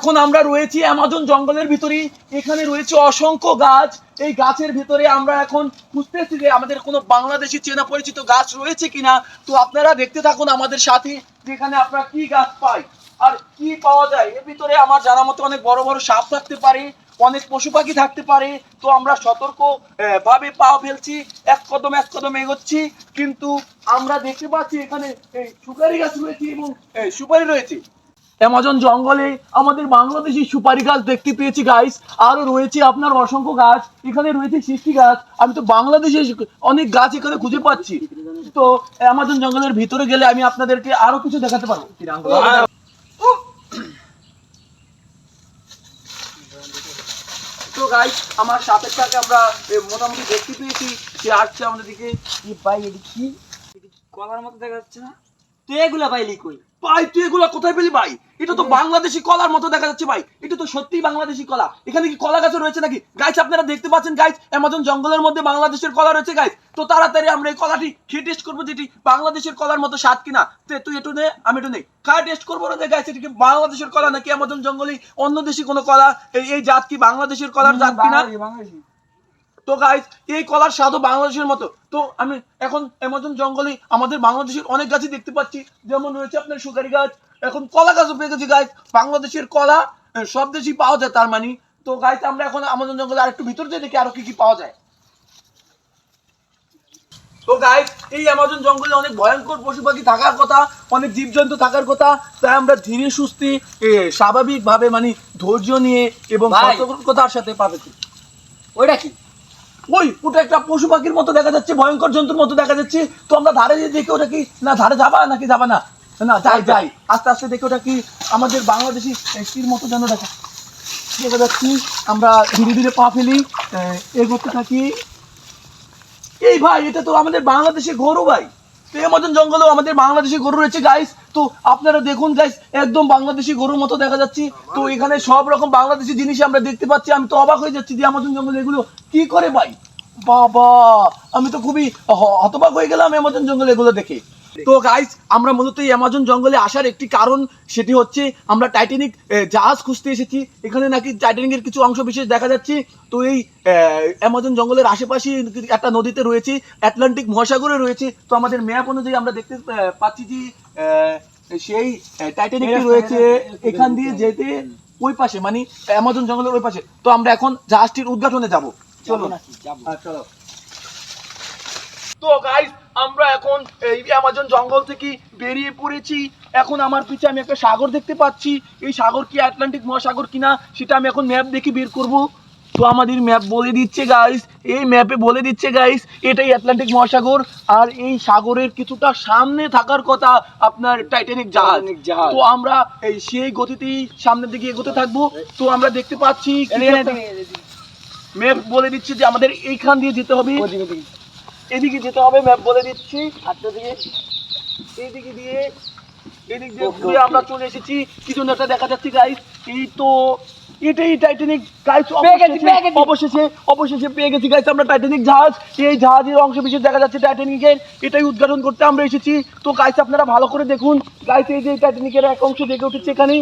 এখন আমরা রয়েছি অ্যামাজন জঙ্গলের ভিতরে। এখানে রয়েছে অসংখ্য গাছ। এই গাছের ভিতরে আমরা এখন খুঁজতেছি যে আমাদের কোনো বাংলাদেশি চেনা পরিচিত গাছ রয়েছে কিনা। তো আপনারা দেখতে থাকুন আমাদের সাথে, যেখানে আপনারা কি গাছ পাই আর কি পাওয়া যায়। এর ভিতরে আমার জানা মতো অনেক বড় বড় সাপ থাকতে পারে, অনেক পশু পাখি থাকতে পারে। তো আমরা সতর্ক ভাবে পা ফেলছি, এক কদম এগোচ্ছি, কিন্তু আমরা দেখতে পাচ্ছি এখানে এই সুপারি গাছ রয়েছে এবং সুপারি রয়েছে। অ্যামাজন জঙ্গলে আমাদের বাংলাদেশি সুপারি গাছ দেখতে পেয়েছি গাইস। আরো রয়েছে আপনার অসংখ্য গাছ। এখানে রয়েছে সৃষ্টি গাছ। আমি তো বাংলাদেশে অনেক গাছ এখানে খুঁজে পাচ্ছি। তো অ্যামাজন জঙ্গলের ভিতরে গেলে আমি আপনাদেরকে আরো কিছু দেখাতে পারবো। তো গাইস, আমার সাথের সাথে আমরা মোটামুটি দেখতে পেয়েছি যে আসছে আমাদের দিকে। কি ভাই এদিকে কি কলার মতো দেখা যাচ্ছে না? তুই এগুলা পাইলি কই? ভাই তুই এগুলা কোথায় পেলি ভাই? এটা তো বাংলাদেশি কলার মতো দেখা যাচ্ছে ভাই। এটা তো সত্যিই বাংলাদেশি কলা। এখানে কি কলা গাছ রয়েছে নাকি গাইস? আপনারা দেখতে পাচ্ছেন গাইস, অ্যামাজন জঙ্গলের মধ্যে বাংলাদেশের কলা রয়েছে গাইস। তো তাড়াতাড়ি আমরা এই কলাটি খেয়ে টেস্ট করবো যেটি বাংলাদেশের কলার মতো স্বাদ কিনা। তুই একটু নে, আমি একটু নেই, খায় টেস্ট করবো না যে গাইস এটা কি বাংলাদেশের কলা নাকি অ্যামাজন জঙ্গলে অন্য দেশি কোনো কলা। এই জাত কি বাংলাদেশের কলার জাত কিনা। তো গাইস, এই কলার স্বাদও বাংলাদেশের মতো। তো আমি এখন অ্যামাজন জঙ্গলে আমাদের বাংলাদেশের অনেক গাছই দেখতে পাচ্ছি, যেমন রয়েছে আপনার সুপারি গাছ, এখন কলা গাছও পেয়ে গেছি গাইস। বাংলাদেশের কলা সব দেশেই পাওয়া যায় তার মানে। তো গাইস, আমরা এখন অ্যামাজন জঙ্গলে আরেকটু ভিতর দিয়ে দেখি আরো কি কি পাওয়া যায়। তো গাইস, এই অ্যামাজন জঙ্গলে অনেক ভয়ঙ্কর পশু পাখি থাকার কথা, অনেক জীবজন্তু থাকার কথা। তাই আমরা ধীরে সুস্থে স্বাভাবিক ভাবে মানে ধৈর্য নিয়ে এবং সতর্কতার সাথে পাবেছি। ওইটা কি? ওটা একটা পশু পাখির মতো দেখা যাচ্ছে, ভয়ঙ্কর জন্তুর মতো দেখা যাচ্ছে। তো আমরা ধারে দিয়ে দেখি ওটা কি, না ধারে যাবা নাকি যাবা না, না যাই আস্তে আস্তে দেখি ওটা কি আমাদের বাংলাদেশি তীর মতো যেন দেখা যাচ্ছি। আমরা ধীরে ধীরে পা ফেলি, এগোতে থাকি। এই ভাই, এটা তো আমাদের বাংলাদেশি গরু ভাই। তো অ্যামাজন জঙ্গলেও আমাদের বাংলাদেশি গরু রয়েছে গাইস। তো আপনারা দেখুন গাইস, একদম বাংলাদেশি গরুর মতো দেখা যাচ্ছে। তো এখানে সব রকম বাংলাদেশি জিনিস আমরা দেখতে পাচ্ছি। আমি তো অবাক হয়ে যাচ্ছি যে অ্যামাজন জঙ্গলে এগুলো কি করে ভাই। বাবা, আমি তো খুবই হতবাক হয়ে গেলাম অ্যামাজন জঙ্গলে এগুলো দেখে। তো গাইস, আমরা মূলত এই অ্যামাজন জঙ্গলে আসার একটি কারণ, সেটি হচ্ছে আমরা টাইটানিক জাহাজ খুঁজতে এসেছি। এখানে নাকি টাইটানিকের কিছু অংশ বিশেষ দেখা যাচ্ছে। তো এই অ্যামাজন জঙ্গলের আশেপাশে একটা নদীতে রয়েছে, আটলান্টিক মহাসাগরে রয়েছে। তো আমাদের ম্যাপ অনুযায়ী আমরা দেখতে পাচ্ছি যে সেই টাইটানিকটি রয়েছে এখান দিয়ে যেতে ওই পাশে, মানে অ্যামাজন জঙ্গলের ওই পাশে। তো আমরা এখন জাহাজটির উদ্ঘাটনে যাব। চলো। তো গাইস, আমরা এখন এই অ্যামাজন জঙ্গল থেকে বেরিয়ে পড়েছি। এখন আমার পিছে আমি একটা সাগর দেখতে পাচ্ছি। এই সাগর কি আটলান্টিক মহাসাগর কিনা সেটা আমি এখন ম্যাপ দেখে বের করব। তো আমাদের ম্যাপ বলে দিচ্ছে গাইস, এই ম্যাপে বলে দিচ্ছে গাইস এটাই আটলান্টিক মহাসাগর। আর এই সাগরের কিছুটা সামনে থাকার কথা আপনার টাইটানিক জাহাজ। তো আমরা এই সেই গতিতেই সামনের দিকে এগোতে থাকবো। তো আমরা দেখতে পাচ্ছি ম্যাপ বলে দিচ্ছে যে আমাদের এইখান দিয়ে যেতে হবে, এদিকে যেতে হবে। ম্যাপ বলে দিচ্ছি, এইদিকে দিয়ে এদিক দিয়ে ঘুরে আমরা চলে এসেছি। কিছু একটা দেখা যাচ্ছে গাইস, এই তো এটাই টাইটানিক গাইস। অবশেষে পেয়ে গেছি গাইস আমরা টাইটানিক জাহাজ। এই জাহাজের অংশ বিশেষ দেখা যাচ্ছে টাইটানিকের, এটাই উদ্ঘাটন করতে আমরা এসেছি। তো গাইস, আপনারা ভালো করে দেখুন গাইস, এই যে টাইটানিকের এক অংশ দেখে উঠেছে এখানে।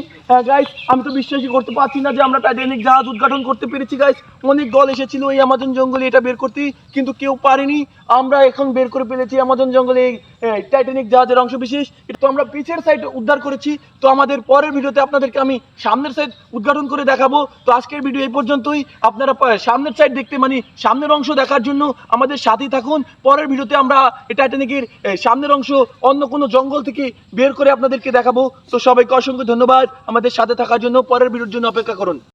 গাইস, আমি তো বিশ্বাসই করতে পারছি না যে আমরা টাইটানিক জাহাজ উদ্ঘাটন করতে পেরেছি গাইস। অনেক দল এসেছিল এই অ্যামাজন জঙ্গলে এটা বের করতে, কিন্তু কেউ পারেনি। আমরা এখন বের করে ফেলেছি অ্যামাজন জঙ্গলে এই টাইটানিক জাহাজের অংশ বিশেষ। তো আমরা পিছের সাইড উদ্ধার করেছি। তো আমাদের পরের ভিডিওতে আপনাদেরকে আমি সামনের সাইড উদ্ঘাটন করে দেখাবো। তো আজকের ভিডিও এই পর্যন্তই। আপনারা সামনের সাইড দেখতে, মানে সামনের অংশ দেখার জন্য আমাদের সাথেই থাকুন। পরের ভিডিওতে আমরা টাইটানিকের সামনের অংশ অন্য কোনো জঙ্গল থেকে বের করে আপনাদেরকে দেখাবো। তো সবাইকে অসংখ্য ধন্যবাদ আমাদের সাথে থাকার জন্য। পরের ভিডিওর জন্য অপেক্ষা করুন।